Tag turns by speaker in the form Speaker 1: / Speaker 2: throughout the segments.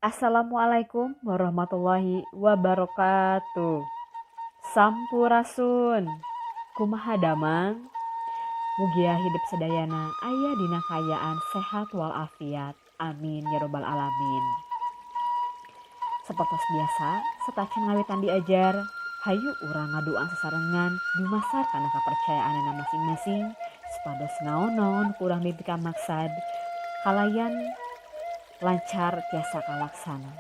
Speaker 1: Assalamualaikum warahmatullahi wabarakatuh. Sampurasun. Kumaha damang? Mugia hidup sedayana aya dina kayaan sehat walafiat. Amin ya robbal alamin. Sapertos biasa, setacan ngawitan diajar, hayu urang ngaduaan sesarengan dumasar kana kapercayaanana masing-masing, supados naon-naon kurang dipika maksad, kalayan lancar tiasa kalaksana.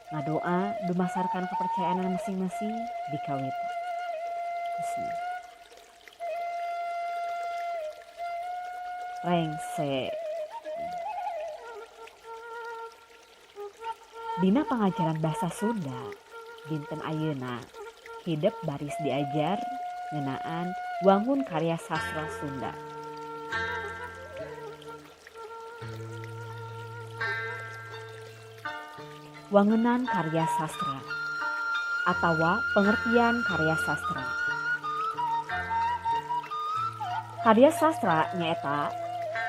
Speaker 1: Ngadoa dumasarkan kepercayaan masing-masing dikawit. Bismillah. Rengse. Dina pengajaran bahasa Sunda dinten ayeuna hidup baris diajar ngeunaan wangun karya sastra Sunda. Wangunan karya sastra atawa pengertian karya sastra. Karya sastra nyaeta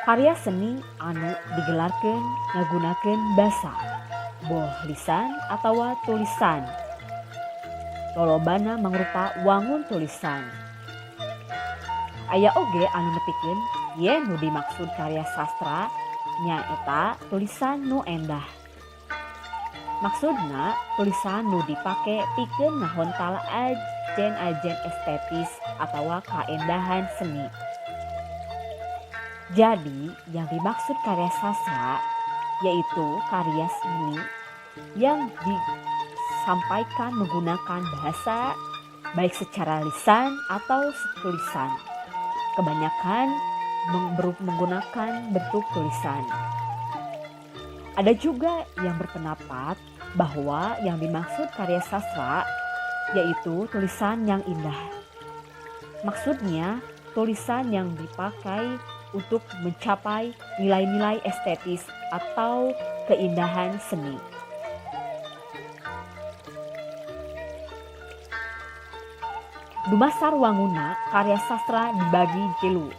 Speaker 1: karya seni anu digelarkeun ngagunakeun basa, boh lisan atawa tulisan. Lolobana mangrupa wangun tulisan. Aya oge anu nepikeun yen nu dimaksud karya sastra nyaeta tulisan nu endah. Maksudna tulisan nu dipake pikeun ngahontal ajen-ajen estetis atawa kaendahan seni. Jadi yang dimaksud karya sastra yaitu karya seni yang disampaikan menggunakan bahasa baik secara lisan atau tulisan. Kebanyakan menggunakan bentuk tulisan. Ada juga yang berpendapat bahwa yang dimaksud karya sastra yaitu tulisan yang indah. Maksudnya tulisan yang dipakai untuk mencapai nilai-nilai estetis atau keindahan seni. Dumasar wanguna karya sastra dibagi tilu.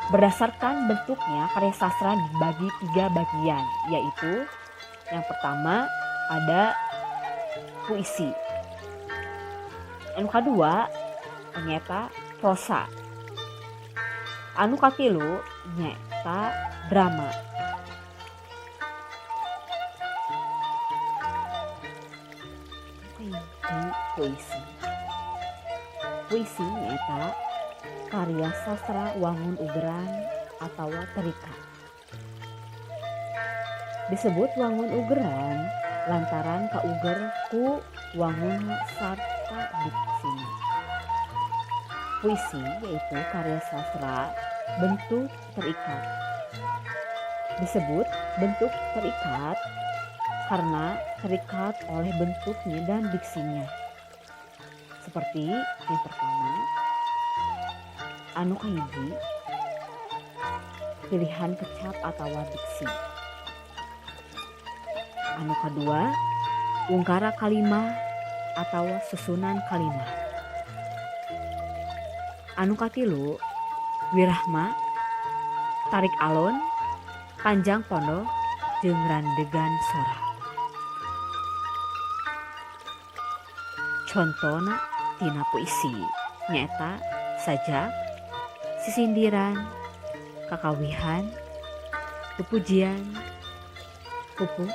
Speaker 1: Berdasarkan bentuknya karya sastra dibagi 3 bagian, yaitu yang pertama ada puisi. Anu kedua nyata prosa. Anu katilu nyata drama. Puisi. Puisi nyata karya sastra wangun ugeran atau terikat. Disebut wangun ugeran lantaran kauger ku wangun sarta diksinya. Puisi yaitu karya sastra bentuk terikat. Disebut bentuk terikat karena terikat oleh bentuknya dan diksinya. Seperti yang pertama, anu kahiji pilihan kecap atau diksi. Anu kedua ungkara kalimah atau susunan kalimah. Anu katilu wirahma, tarik alun, panjang pondok, jeung randegan sora. Contona tina puisi nyaeta sajak, sisindiran, kakawihan, pupujian, pupuk,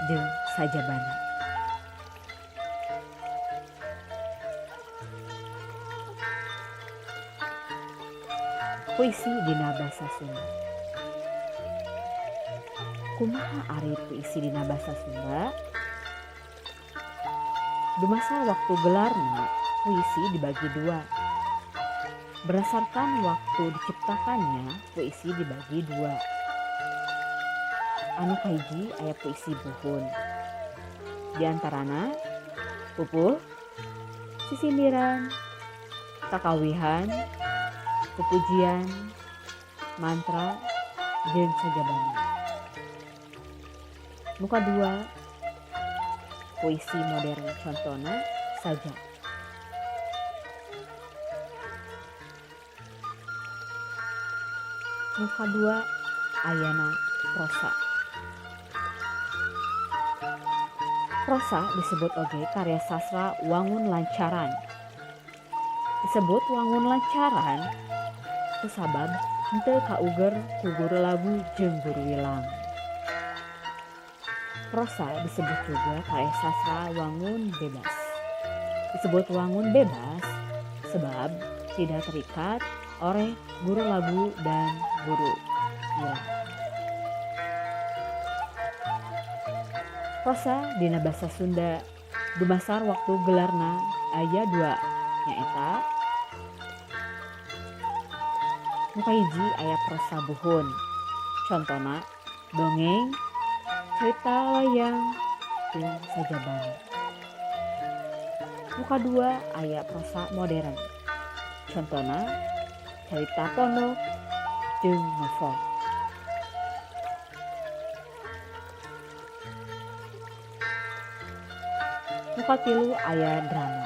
Speaker 1: jeung sajabana. Puisi dina basa Sunda. Kumaha ari puisi dina basa Sunda? Dumasa waktu gelarna, puisi dibagi 2. Berdasarkan waktu diciptakannya, puisi dibagi 2. Anu kahiji aya puisi buhun. Di antarana pupuh, sisindiran, kakawihan, pupujian, mantra, jeung sajabana. Muka 2 puisi modern contohna sajak. Muka 2 ayana prosa. Prosa disebut oge karya sastra wangun lancaran. Disebut wangun lancaran kusabab henteu kauger ku guru lagu jeung guru wilang. Prosa disebut juga karya sastra wangun bebas. Disebut wangun bebas sebab tidak terikat oleh guru lagu dan guru wilang. Prosa dina basa Sunda dumasar waktu gelarna aya 2 nyaeta nu kahiji aya prosa buhun. Contona dongeng, cerita layang, jeung sajabana. Nu kadua aya prosa modern. Contona cerita pondok jeung novel. Nu katilu aya drama.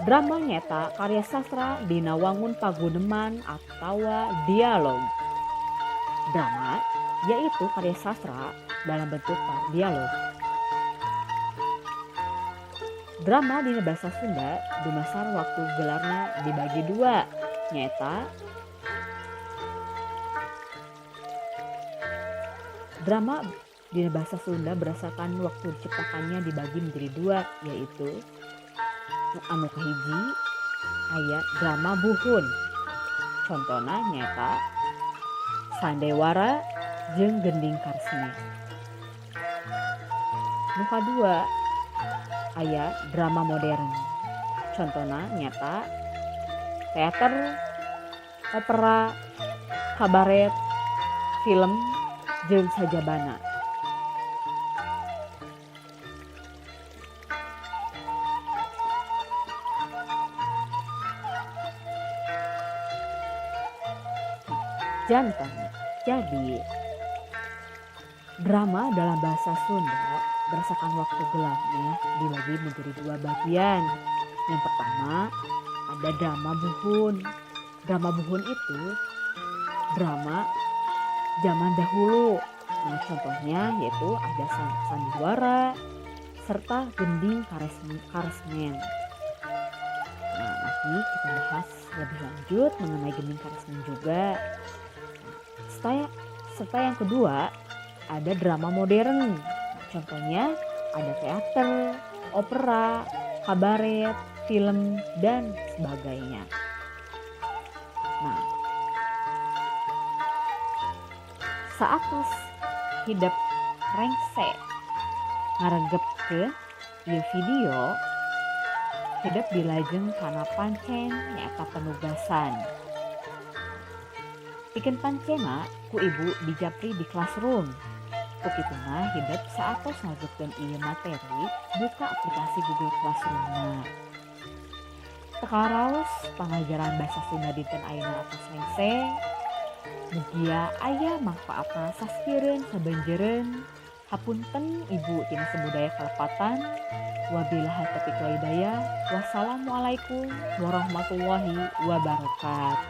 Speaker 1: Drama nyata karya sastra dina wangun paguneman atawa dialog. Drama yaitu karya sastra dalam bentuk dialog. Drama dina basa Sunda dumasar waktu gelarna dibagi 2 nyaeta drama dina basa Sunda berdasarkan waktu diciptakannya dibagi menjadi 2 yaitu anu kahiji aya drama buhun. Contona nyata Sandewara jeung Gending Karsini. Nu kadua aya drama modern. Contona nyata teater, opera, kabaret, film jeung sajabana. Jantan. Jadi, drama dalam bahasa Sunda berdasarkan waktu gelapnya dibagi menjadi 2 bagian. Yang pertama ada drama buhun. Drama buhun itu drama zaman dahulu. Nah, contohnya yaitu ada Sandiwara serta Gending Karesmen. Nah, nanti kita bahas lebih lanjut mengenai Gending Karesmen juga. Serta yang kedua ada drama modern. Contohnya ada teater, opera, kabaret, film, dan sebagainya. Nah, saatos hidup rengse ngaregep ke ieu video hidup dilajeng kana pancen nyaeta penugasan. Bikin pancena ku ibu di japri di classroom. Kukituna hidup saatos ngagepkeun ieu materi buka aplikasi Google Classroom. Tekaraos pangajaran basa Sunda dinten ayeuna atos rengse. Mugia aya manfaatna saskieureun sabenjeureun. Hapunten ibu tina sabudaya kalepatan. Wabillahi taufiq wal hidayah. Wassalamualaikum warahmatullahi wabarakatuh.